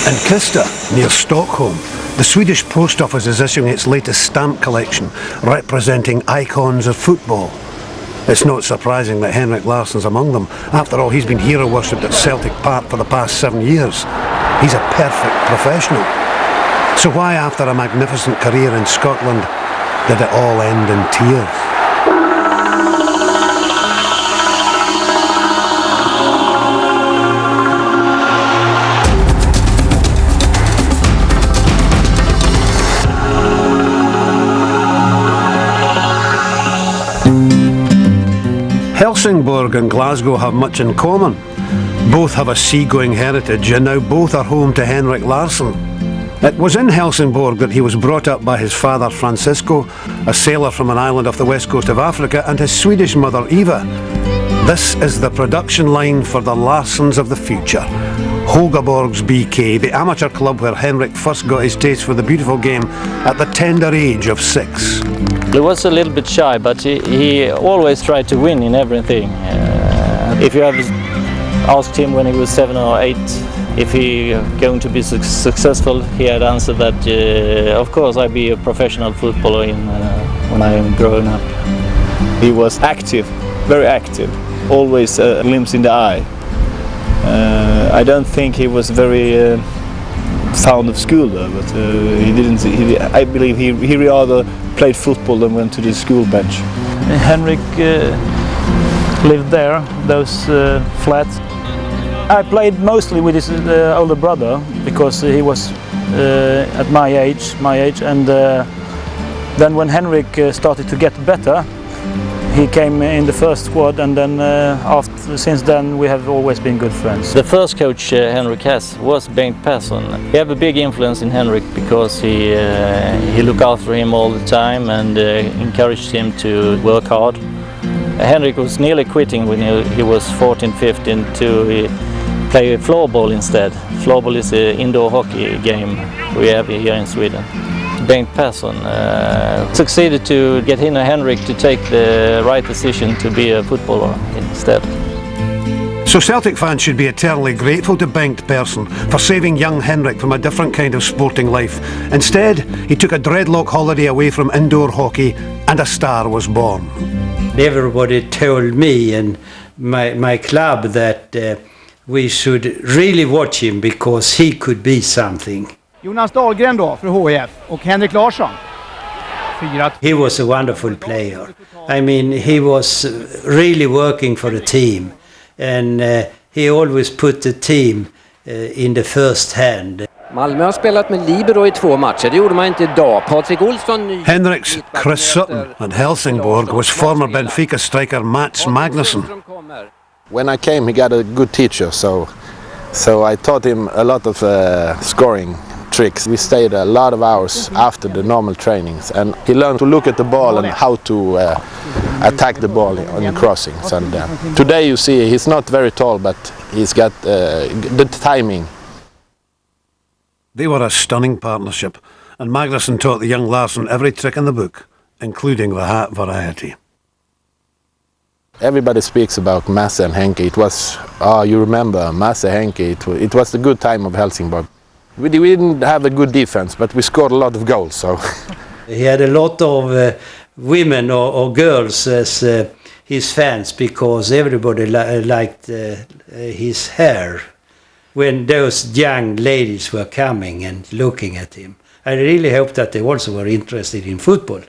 In Kista, near Stockholm, the Swedish post office is issuing its latest stamp collection representing icons of football. It's not surprising that Henrik Larsson's among them. After all, he's been hero worshipped at Celtic Park for the past 7 years. He's a perfect professional. So why, after a magnificent career in Scotland, did it all end in tears? Helsingborg and Glasgow have much in common. Both have a seagoing heritage, and now both are home to Henrik Larsson. It was in Helsingborg that he was brought up by his father Francisco, a sailor from an island off the west coast of Africa, and his Swedish mother Eva. This is the production line for the Larssons of the future. Högaborgs BK, the amateur club where Henrik first got his taste for the beautiful game at the tender age of 6. He was a little bit shy, but he always tried to win in everything. If you have asked him when he was 7 or 8 if he going to be successful, he had answered that of course I'd be a professional footballer when I am growing up. He was active, very active, always a glimpse in the eye. I don't think he was very fond of school though, but he didn't. I believe he rather played football than went to the school bench. Henrik lived there, those flats. I played mostly with his older brother because he was at my age, and then when Henrik started to get better, he came in the first squad, and then since then we have always been good friends. The first coach Henrik has was Bengt Persson. He had a big influence in Henrik because he looked after him all the time and encouraged him to work hard. Henrik was nearly quitting when he was 14, 15 to play floorball instead. Floorball is an indoor hockey game we have here in Sweden. Bengt Persson succeeded to get Henrik to take the right decision to be a footballer instead. So Celtic fans should be eternally grateful to Bengt Persson for saving young Henrik from a different kind of sporting life. Instead, he took a dreadlock holiday away from indoor hockey, and a star was born. Everybody told me and my club that we should really watch him because he could be something. Jonas Dahlgren då för HIF och Henrik Larsson. He was a wonderful player. I mean, he was really working for the team, and he always put the team in the first hand. Malmö har spelat med libero i 2 matcher. Det gjorde man inte idag. Patrik Olsson... Henrik's Chris Sutton at Helsingborg was former Benfica striker Mats Magnusson. When I came, he got a good teacher, so I taught him a lot of scoring tricks. We stayed a lot of hours after the normal trainings, and he learned to look at the ball and how to attack the ball on crossings. And today you see he's not very tall, but he's got the timing. They were a stunning partnership, and Magnusson taught the young Larsson every trick in the book, including the hat variety. Everybody speaks about Masse and Henke. It was, you remember, Masse, Henke, it was the good time of Helsingborg. We didn't have a good defense, but we scored a lot of goals. So he had a lot of women or girls as his fans because everybody liked his hair. When those young ladies were coming and looking at him, I really hope that they also were interested in football.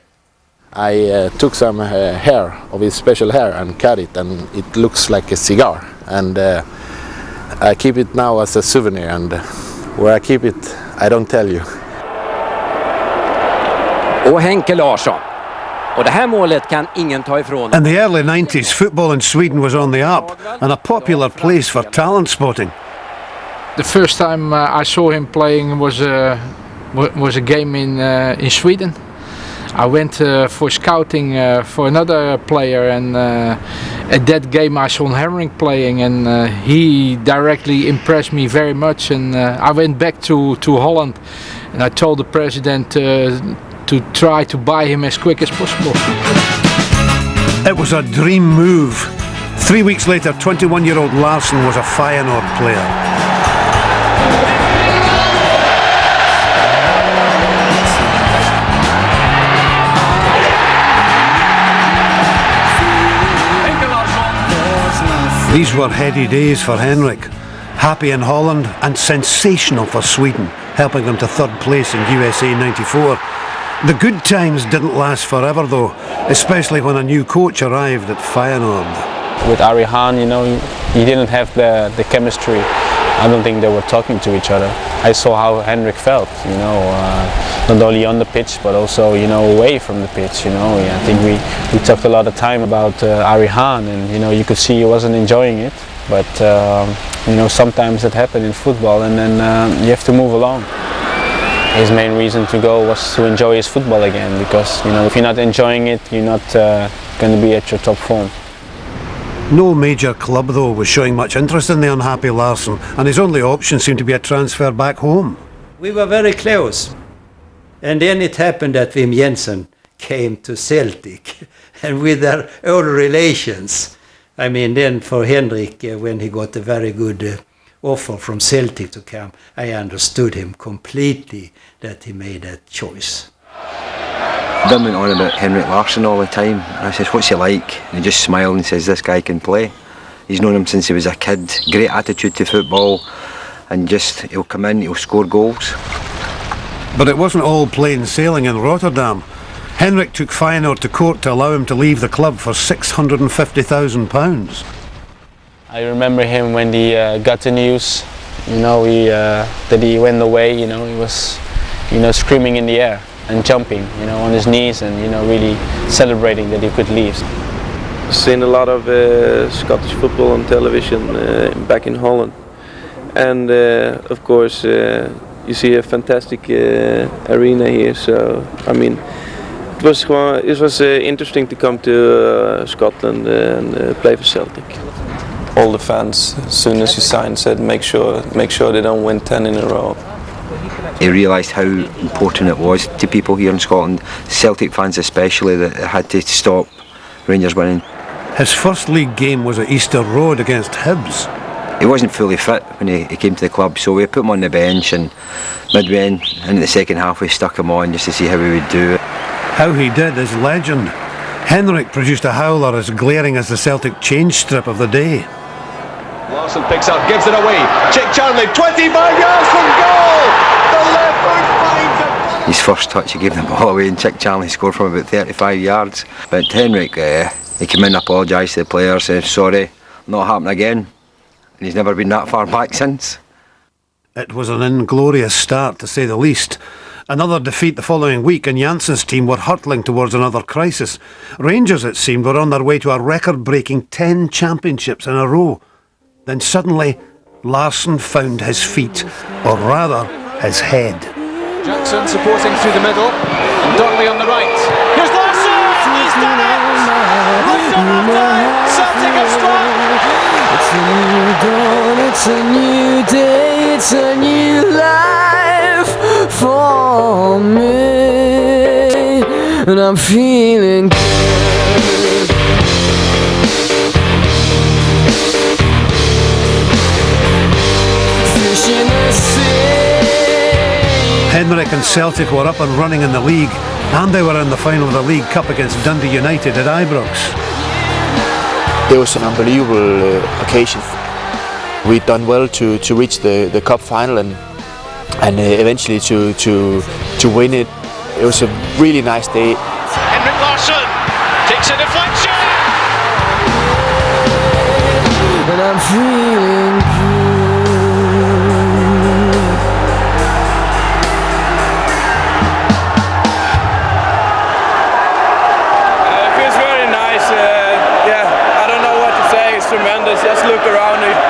I took some hair of his special hair and cut it, and it looks like a cigar. And I keep it now as a souvenir, and where I keep it, I don't tell you. Och Henke Larsson. Och det här målet kan ingen ta ifrån. In the early 90s, football in Sweden was on the up and a popular place for talent spotting. The first time I saw him playing was a game in Sweden. I went for scouting for another player, and at that game I saw Henrik playing, and he directly impressed me very much. And I went back to Holland, and I told the president to try to buy him as quick as possible. It was a dream move. 3 weeks later, 21-year-old Larsson was a Feyenoord player. These were heady days for Henrik. Happy in Holland and sensational for Sweden, helping them to third place in USA 94. The good times didn't last forever though, especially when a new coach arrived at Feyenoord. With Ari Hahn, he didn't have the chemistry. I don't think they were talking to each other. I saw how Henrik felt, not only on the pitch but also, away from the pitch. I think we talked a lot of time about Ari Hahn, and you could see he wasn't enjoying it. But sometimes that happens in football, and then you have to move along. His main reason to go was to enjoy his football again, because if you're not enjoying it, you're not going to be at your top form. No major club though was showing much interest in the unhappy Larsson, and his only option seemed to be a transfer back home. We were very close, and then it happened that Wim Jensen came to Celtic, and with their old relations, then for Henrik, when he got a very good offer from Celtic to come, I understood him completely that he made that choice. Ben went on about Henrik Larsson all the time. I said, what's he like? And he just smiled and says, this guy can play. He's known him since he was a kid. Great attitude to football, and he'll come in, he'll score goals. But it wasn't all plain sailing in Rotterdam. Henrik took Feyenoord to court to allow him to leave the club for £650,000. I remember him when he got the news, that he went away. He was, screaming in the air and jumping, on his knees, and really celebrating that he could leave. I've seen a lot of Scottish football on television back in Holland, and of course you see a fantastic arena here. So it was interesting to come to Scotland and play for Celtic. All the fans, as soon as you sign, said make sure they don't win 10 in a row. He realised how important it was to people here in Scotland, Celtic fans especially, that had to stop Rangers winning. His first league game was at Easter Road against Hibs. He wasn't fully fit when he came to the club, so we put him on the bench, and midway into the second half we stuck him on just to see how he would do. How he did is legend. Henrik produced a howler as glaring as the Celtic change strip of the day. Larsson picks up, gives it away. Chick Charlie, 25 yards from goal! The left foot finds it! His first touch, he gave the ball away, and Chick Charlie scored from about 35 yards. But Henrik, he came in and apologised to the players, said sorry, not happening again. And he's never been that far back since. It was an inglorious start, to say the least. Another defeat the following week, and Jansen's team were hurtling towards another crisis. Rangers, it seemed, were on their way to a record-breaking 10 championships in a row. Then suddenly, Larsson found his feet, or rather, his head. Jackson supporting through the middle, and Donnelly on the right. Here's Larsson! He's done it! Celtic have struck! It's a new dawn, it's a new day, it's a new life for me, and I'm feeling good. Fish in the sea. Henrik and Celtic were up and running in the league, and they were in the final of the League Cup against Dundee United at Ibrox. It was an unbelievable occasion. We'd done well to reach the cup final and eventually to win it. It was a really nice day. Henrik Larsson takes a deflection! And I'm feeling good. It feels very nice. I don't know what to say. It's tremendous. Just look around.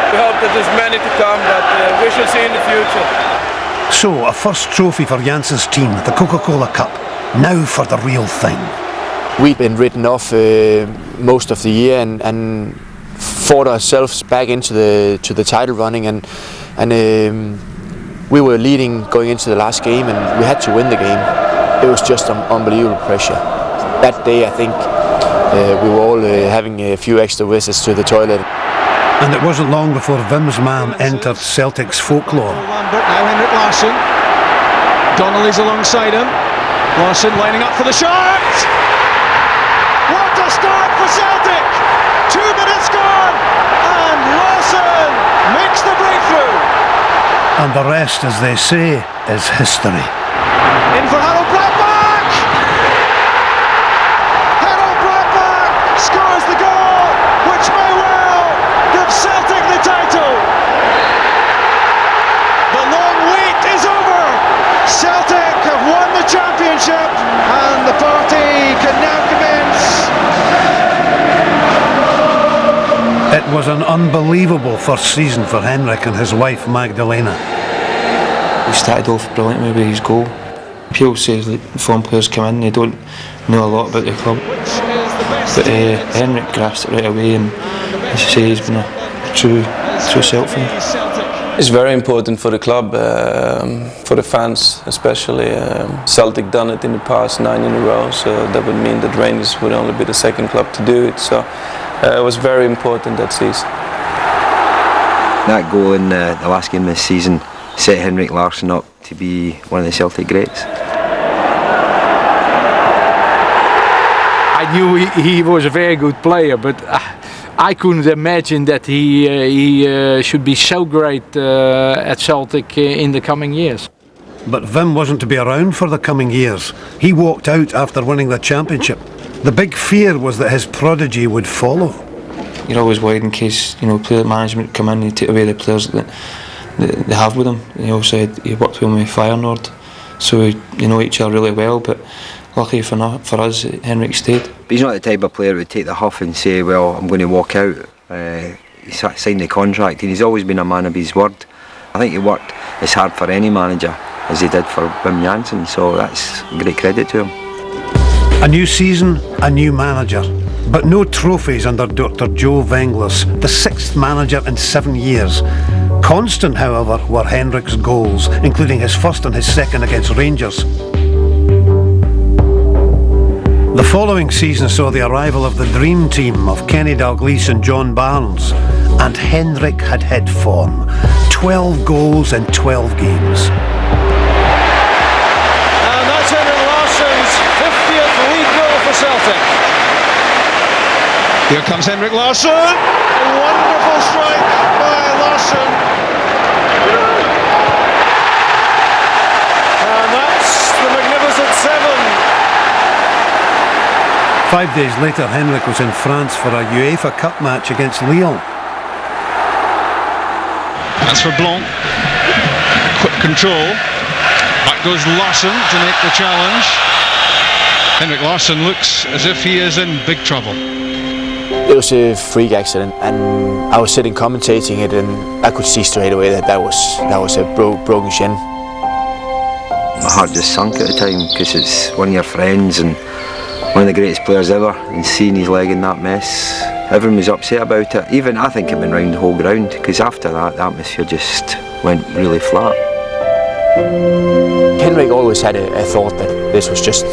We hope that there's many to come, but we shall see in the future. So, a first trophy for Jansen's team, the Coca-Cola Cup. Now for the real thing. We'd been written off most of the year and fought ourselves back into the title running, and we were leading going into the last game, and we had to win the game. It was just unbelievable pressure. That day, I think we were all having a few extra visits to the toilet. And it wasn't long before Wim's man entered Celtic's folklore. Lambert, now Henrik Larsson. Donnelly's alongside him. Larsson lining up for the shot! What a start for Celtic! 2 minutes gone! And And the rest, as they say, is history. In for Harold Bradmark! Harold Bradmark scores the goal, which may well give Celtic the title. The long wait is over. Celtic have won the championship, and the party can now commence. It was an unbelievable first season for Henrik and his wife Magdalena. He started off brilliantly with his goal. People say that foreign players come in, they don't know a lot about the club. But Henrik grasped it right away, and as you say, he's been a true Celtic fan. It's very important for the club, for the fans especially. Celtic done it in the past 9 in a row, so that would mean that Rangers would only be the second club to do it. So it was very important that season. That goal in the last game this season set Henrik Larsson up to be one of the Celtic greats. I knew he was a very good player, but I couldn't imagine that he should be so great at Celtic in the coming years. But Wim wasn't to be around for the coming years. He walked out after winning the championship. The big fear was that his prodigy would follow. You're always worried in case player management come in and take away the players that they have with him. He also he worked with him with Feyenoord, so they know each other really well. But lucky for us, Henrik stayed. But he's not the type of player who would take the huff and say, well, I'm going to walk out. He signed the contract, and he's always been a man of his word. I think he worked as hard for any manager as he did for Wim Jansen, so that's great credit to him. A new season, a new manager. But no trophies under Dr. Joe Venglis, the 6th manager in 7 years. Constant, however, were Henrik's goals, including his first and his second against Rangers. The following season saw the arrival of the dream team of Kenny Dalglish and John Barnes, and Henrik had hit form. 12 goals in 12 games. And that's Henrik Larsson's 50th league goal for Celtic. Here comes Henrik Larsson. A wonderful strike by Larsson. And that's the magnificent 7. 5 days later, Henrik was in France for a UEFA Cup match against Lyon. That's for Blanc. Quick control. Back goes Larsson to make the challenge. Henrik Larsson looks as if he is in big trouble. It was a freak accident, and I was sitting commentating it, and I could see straight away that was a broken shin. My heart just sunk at the time, because it's one of your friends and one of the greatest players ever, and seeing his leg in that mess, everyone was upset about it. Even I think it went round the whole ground, because after that the atmosphere just went really flat. Henrik always had a thought that this was just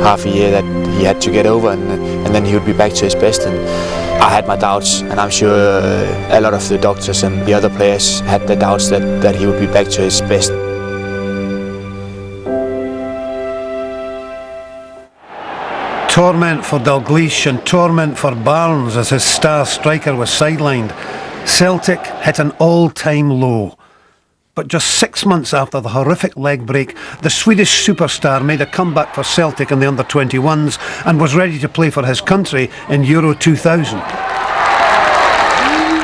half a year that he had to get over, and then he would be back to his best. And I had my doubts, and I'm sure a lot of the doctors and the other players had the doubts that he would be back to his best. Torment for Dalglish and torment for Barnes as his star striker was sidelined. Celtic hit an all-time low. But just 6 months after the horrific leg break, the Swedish superstar made a comeback for Celtic in the under-21s and was ready to play for his country in Euro 2000.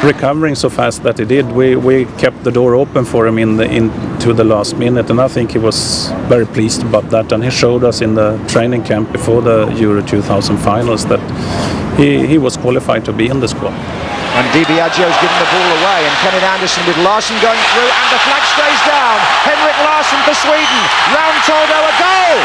Recovering so fast that he did, we kept the door open for him into the last minute, and I think he was very pleased about that. And he showed us in the training camp before the Euro 2000 finals that he was qualified to be in the squad. And DiBiaggio's given the ball away, and Kenneth Anderson with Larsson going through, and the flag stays down. Henrik Larsson for Sweden. Round Tordo, a goal!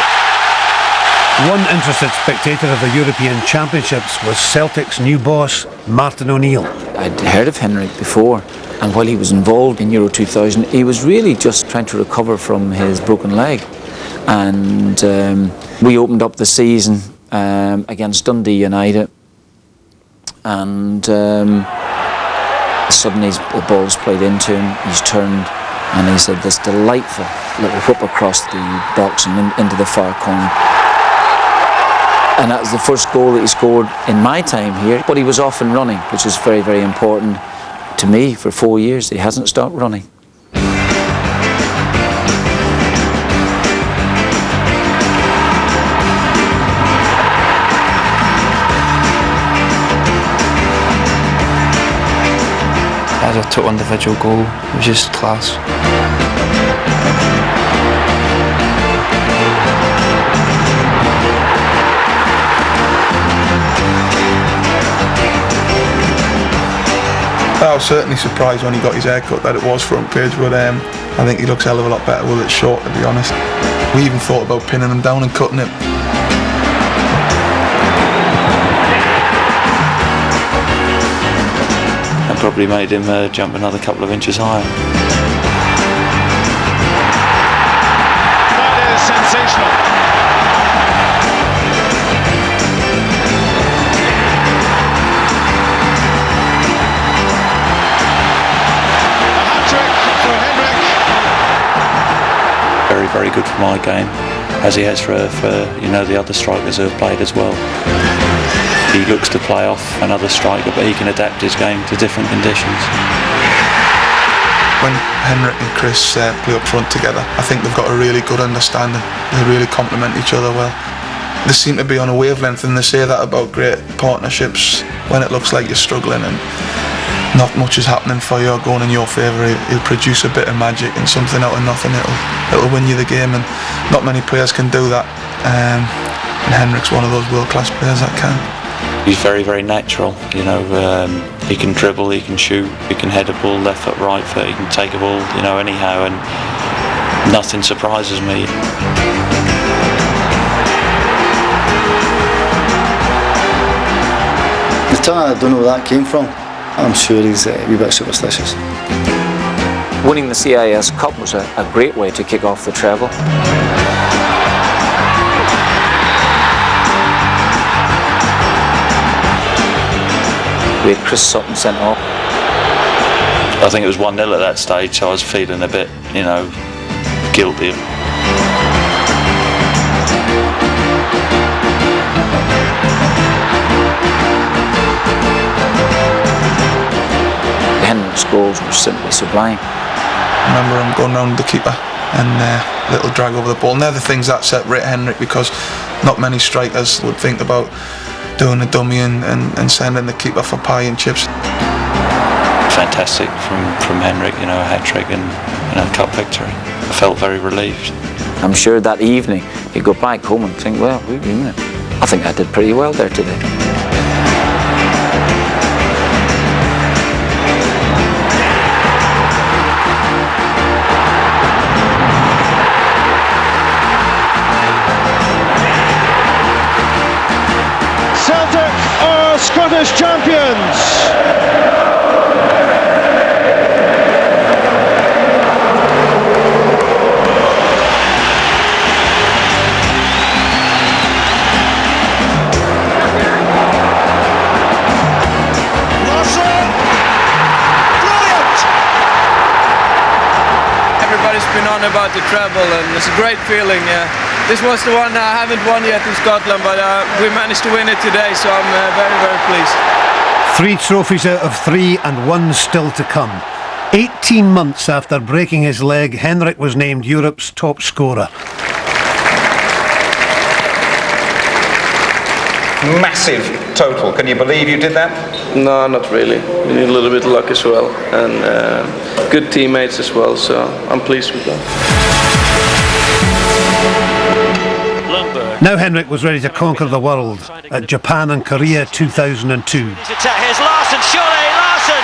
One interested spectator of the European Championships was Celtic's new boss, Martin O'Neill. I'd heard of Henrik before, and while he was involved in Euro 2000, he was really just trying to recover from his broken leg. And we opened up the season against Dundee United, and suddenly the ball's played into him, he's turned, and he said this delightful little whip across the box and into the far corner. And that was the first goal that he scored in my time here. But he was off and running, which is very, very important to me. For 4 years, he hasn't stopped running. took individual goal. It was just class. I was certainly surprised when he got his haircut that it was front page, but I think he looks a hell of a lot better with it short, to be honest. We even thought about pinning him down and cutting it. And probably made him jump another couple of inches higher. That is sensational. Very, very good for my game, as he has for the other strikers who have played as well. He looks to play off another striker, but he can adapt his game to different conditions. When Henrik and Chris play up front together, I think they've got a really good understanding. They really complement each other well. They seem to be on a wavelength, and they say that about great partnerships. When it looks like you're struggling and not much is happening for you or going in your favour, he'll produce a bit of magic and something out of nothing. It'll win you the game, and not many players can do that. And Henrik's one of those world-class players that can. He's very, very natural. He can dribble, he can shoot, he can head a ball left foot, right foot, he can take a ball, anyhow, and nothing surprises me. I don't know where that came from. I'm sure he's a wee bit superstitious. Winning the CIS Cup was a great way to kick off the treble. We had Chris Sutton sent off. I think it was 1-0 at that stage, so I was feeling a bit, guilty. Henrik's goals were simply sublime. I remember him going round the keeper and a little drag over the ball. And they're the things that separate Henrik, because not many strikers would think about doing a dummy and sending the keeper for pie and chips. Fantastic from Henrik, a hat-trick and a cup victory. I felt very relieved. I'm sure that evening he'd go back home and think, well, wait a minute, I think I did pretty well there today. Scottish champions. Larsson, brilliant! Everybody's been on about the treble, and it's a great feeling. This was the one I haven't won yet in Scotland, but we managed to win it today, so I'm very, very pleased. 3 trophies out of 3 and 1 still to come. 18 months after breaking his leg, Henrik was named Europe's top scorer. Massive total. Can you believe you did that? No, not really. You need a little bit of luck as well, and good teammates as well, so I'm pleased with that. Now Henrik was ready to conquer the world at Japan and Korea 2002. Here's Larsson, surely Larsson!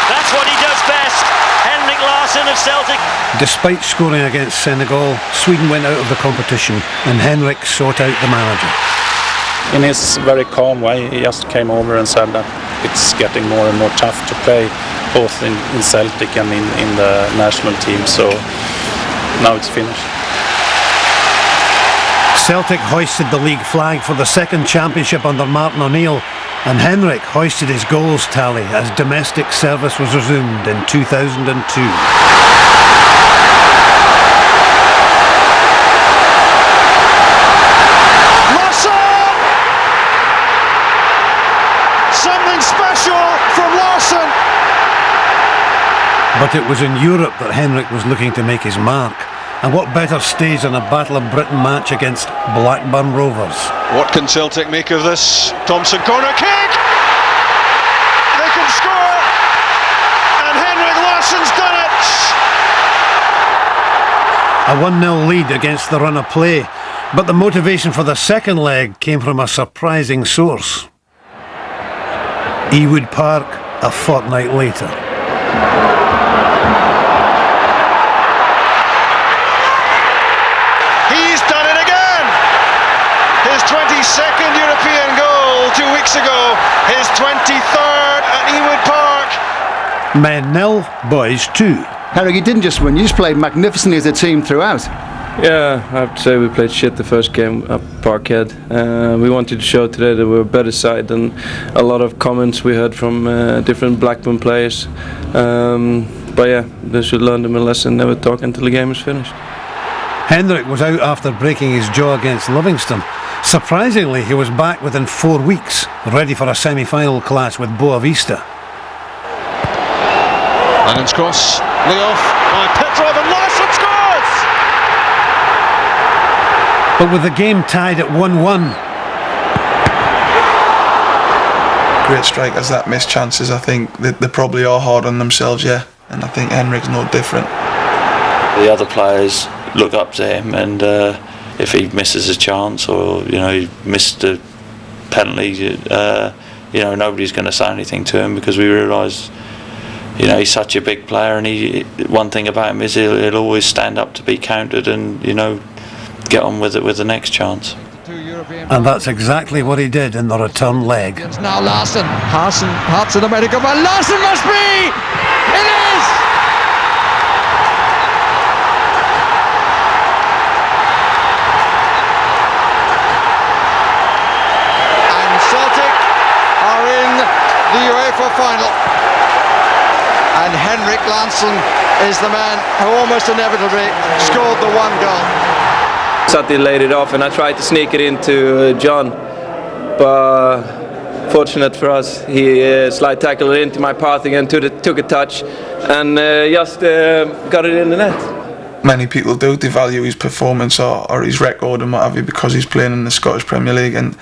That's what he does best. Henrik Larsson of Celtic. Despite scoring against Senegal, Sweden went out of the competition and Henrik sought out the manager. In his very calm way, he just came over and said that it's getting more and more tough to play, both in Celtic and in the national team, so now it's finished. Celtic hoisted the league flag for the second championship under Martin O'Neill, and Henrik hoisted his goals tally as domestic service was resumed in 2002. Something special from Larsson. But it was in Europe that Henrik was looking to make his mark. And what better stage than a Battle of Britain match against Blackburn Rovers? What can Celtic make of this? Thompson corner kick! They can score! And Henrik A 1-0 lead against the run of play, but the motivation for the second leg came from a surprising source. Ewood Park a fortnight later. He's done it again! His 22nd European goal 2 weeks ago, his 23rd at Ewood Park. Men 0, boys 2. Henrik, you didn't just win, you just played magnificently as a team throughout. Yeah, I have to say we played shit the first game at Parkhead. We wanted to show today that we're a better side than a lot of comments we heard from different Blackburn players. But yeah, they should learn them a lesson, never talk until the game is finished. Henrik was out after breaking his jaw against Livingston. Surprisingly, he was back within 4 weeks, ready for a semi-final clash with Boavista. Lennon's cross, Leoff by Petrov, and Larsson scores! But with the game tied at 1-1. Great strikers that miss chances, I think they probably are hard on themselves, yeah. And I think Henrik's no different. The other players look up to him, and if he misses a chance or he missed a penalty, nobody's going to say anything to him, because we realise he's such a big player, and one thing about him is he'll always stand up to be counted and get on with it with the next chance. And that's exactly what he did in the return leg. Now Larsson, hearts in America, but Larsson must be! It is! And Celtic are in the UEFA final. And Henrik Larsson is the man who almost inevitably scored the one goal. Sati laid it off and I tried to sneak it into John, but fortunate for us, he slide tackled it into my path again, took a touch and just got it in the net. Many people do devalue his performance or his record and what have you because he's playing in the Scottish Premier League, and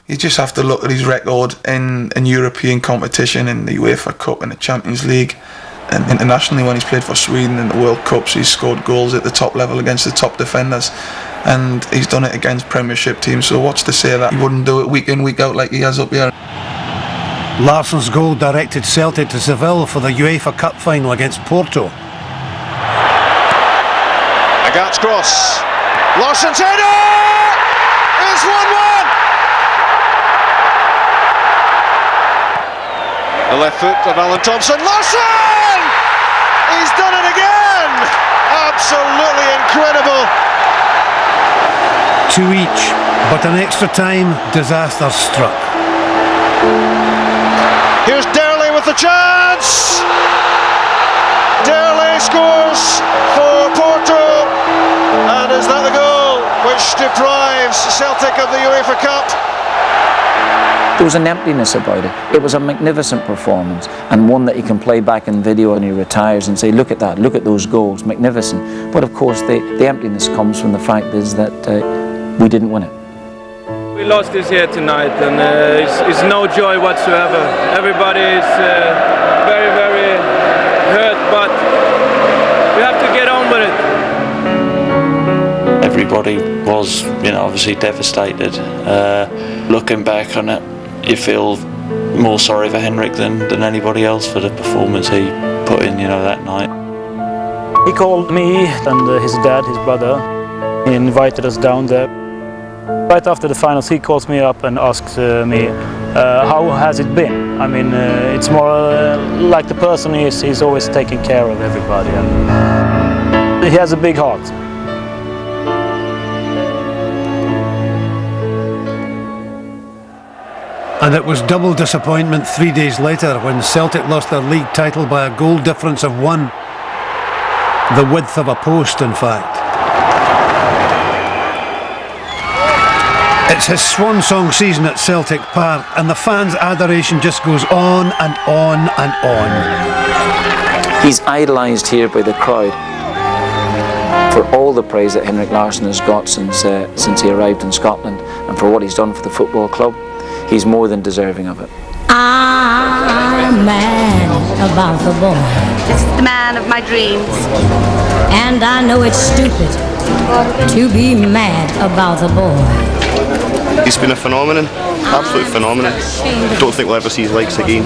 you just have to look at his record in European competition, in the UEFA Cup and the Champions League, and internationally when he's played for Sweden in the World Cups. He's scored goals at the top level against the top defenders, and he's done it against Premiership teams, so what's to say that he wouldn't do it week in, week out like he has up here. Larsson's goal directed Celtic to Seville for the UEFA Cup final against Porto. Agat's cross, Larsson's header! It's 1-1! The left foot of Alan Thompson, Larsson! He's done it again! Absolutely incredible! 2 each, but in extra time, disaster struck. Here's Derley with the chance! Derley scores for Porto, and is that the goal which deprives Celtic of the UEFA Cup? There was an emptiness about it. It was a magnificent performance, and one that you can play back in video when he retires and say, look at that, look at those goals, magnificent. But of course the emptiness comes from the fact is that we didn't win it. We lost this here tonight, and it's no joy whatsoever. Everybody is very, very hurt, but we have to get on with it. Everybody was, obviously devastated. Looking back on it, you feel more sorry for Henrik than anybody else for the performance he put in, that night. He called me and his dad, his brother. He invited us down there. Right after the finals, he calls me up and asks me, how has it been? I mean, it's more like the person he is. He's always taking care of everybody, and he has a big heart. And it was double disappointment 3 days later when Celtic lost their league title by a goal difference of 1. The width of a post, in fact. It's his swan song season at Celtic Park, and the fans' adoration just goes on and on and on. He's idolised here by the crowd for all the praise that Henrik Larsson has got since he arrived in Scotland, and for what he's done for the football club. He's more than deserving of it. I'm mad about the boy. It's the man of my dreams. And I know it's stupid to be mad about the boy. He's been a phenomenon, absolute phenomenon. Don't think we'll ever see his likes again.